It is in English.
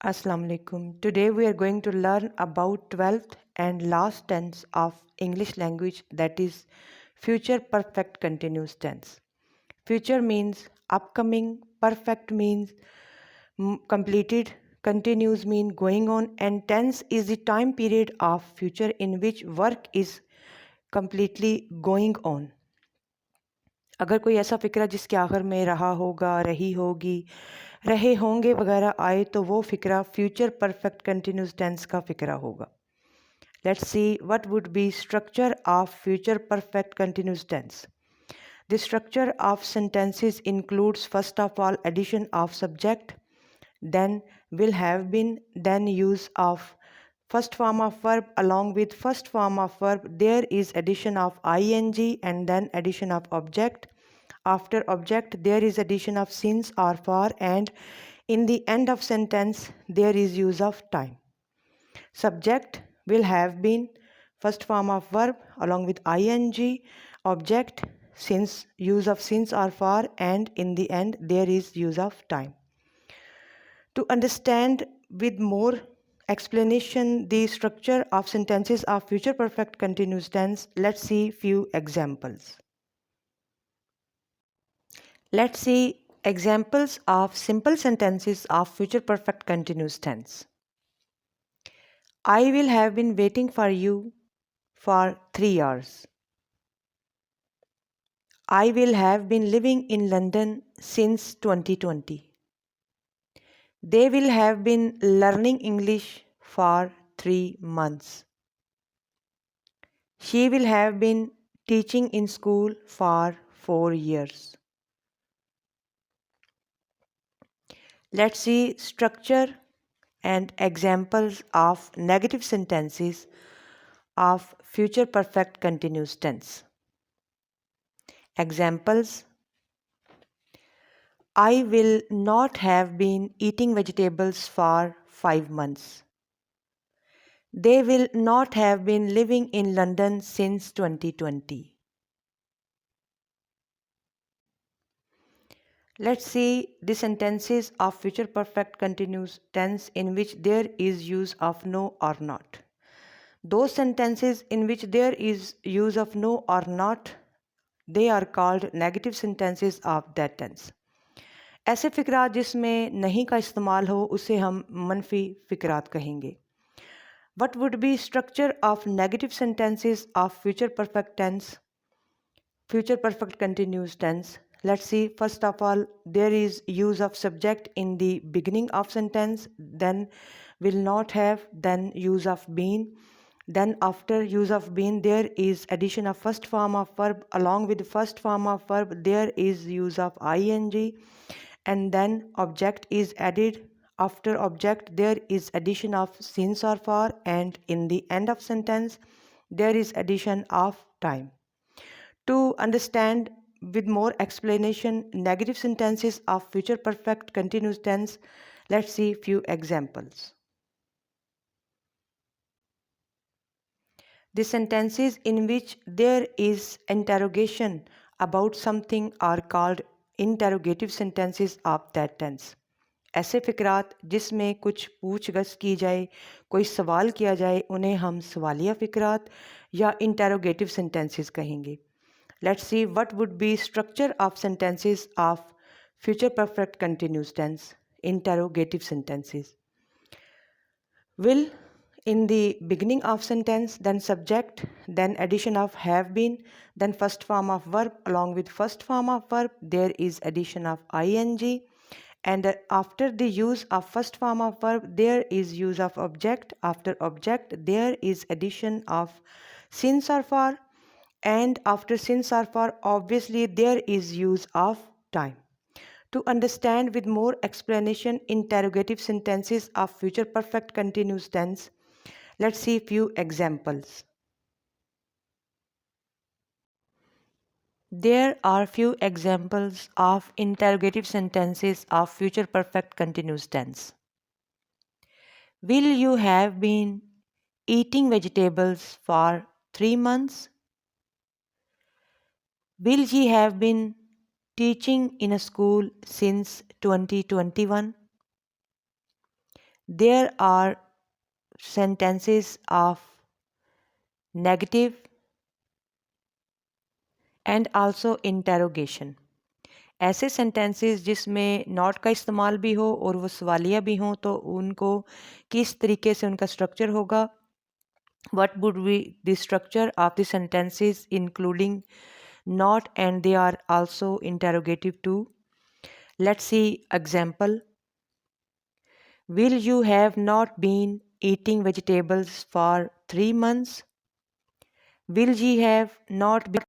Assalamu alaikum. Today we are going to learn about 12th and last tense of English language, that is future perfect continuous tense. Future means upcoming, perfect means completed, continuous mean going on, and tense is the time period of future in which work is completely going on. अगर कोई ऐसा फ़िक्रा जिसके आखिर में रहा होगा, रही होगी, रहे होंगे वगैरह आए तो वो फ़िक्रा फ्यूचर परफेक्ट कंटिन्यूस टेंस का फ़िक्रा होगा. Let's see what would be structure of future perfect continuous tense. The structure of sentences includes first of all addition of subject, then will have been, then use of first form of verb along with first form of verb. There is addition of ing and then addition of object. After object there is addition of since or for, and in the end of sentence there is use of time. Subject will have been, first form of verb along with ing, object since, use of since or for, and in the end there is use of time. To understand with more explanation the structure of sentences of future perfect continuous tense, let's see few examples. Let's see examples of simple sentences of future perfect continuous tense. I will have been waiting for you for 3 hours. I will have been living in London since 2020. They will have been learning English for 3 months. She will have been teaching in school for 4 years. Let's see structure and examples of negative sentences of future perfect continuous tense. Examples: I will not have been eating vegetables for 5 months. They will not have been living in London since 2020. Let's see the sentences of future perfect continuous tense in which there is use of no or not. Those sentences in which there is use of no or not, they are called negative sentences of that tense. ऐसे फ़िक्रात जिसमें नहीं का इस्तेमाल हो उसे हम मनफी फ़िक्रात कहेंगे. What would be structure of negative sentences of future perfect tense, future perfect continuous tense? Let's see. First of all, there is use of subject in the beginning of sentence, then will not have, then use of been. Then after use of been there is addition of first form of verb along with first form of verb there is use of ing, and then object is added. After object there is addition of since or for, and in the end of sentence there is addition of time. To understand with more explanation negative sentences of future perfect continuous tense, let's see few examples. The sentences in which there is interrogation about something are called interrogative sentences of that tense. ऐसे फ़िक्रात जिसमें कुछ पूछ गछ की जाए, कोई सवाल किया जाए, उन्हें हम सवालिया फ़िक्रात या इंटेरोगेटिव सेंटेंसेस कहेंगे. Let's see what would be structure of sentences of future perfect continuous tense, interrogative sentences. Will in the beginning of sentence, then subject, then addition of have been, then first form of verb along with first form of verb there is addition of ing, and after the use of first form of verb there is use of object. After object there is addition of since or for, and after since or for obviously there is use of time. To understand with more explanation interrogative sentences of future perfect continuous tense, let's see few examples. There are few examples of interrogative sentences of future perfect continuous tense. Will you have been eating vegetables for 3 months? Will he have been teaching in a school since 2021? There are sentences of negative and also interrogation. ऐसे sentences जिसमें not का इस्तेमाल भी हो और वो सवालिया भी हों तो उनको किस तरीके से उनका स्ट्रक्चर होगा. What would be the structure of the sentences including not and they are also interrogative too. Let's see example. Will you have not been eating vegetables for 3 months? Will ye have not been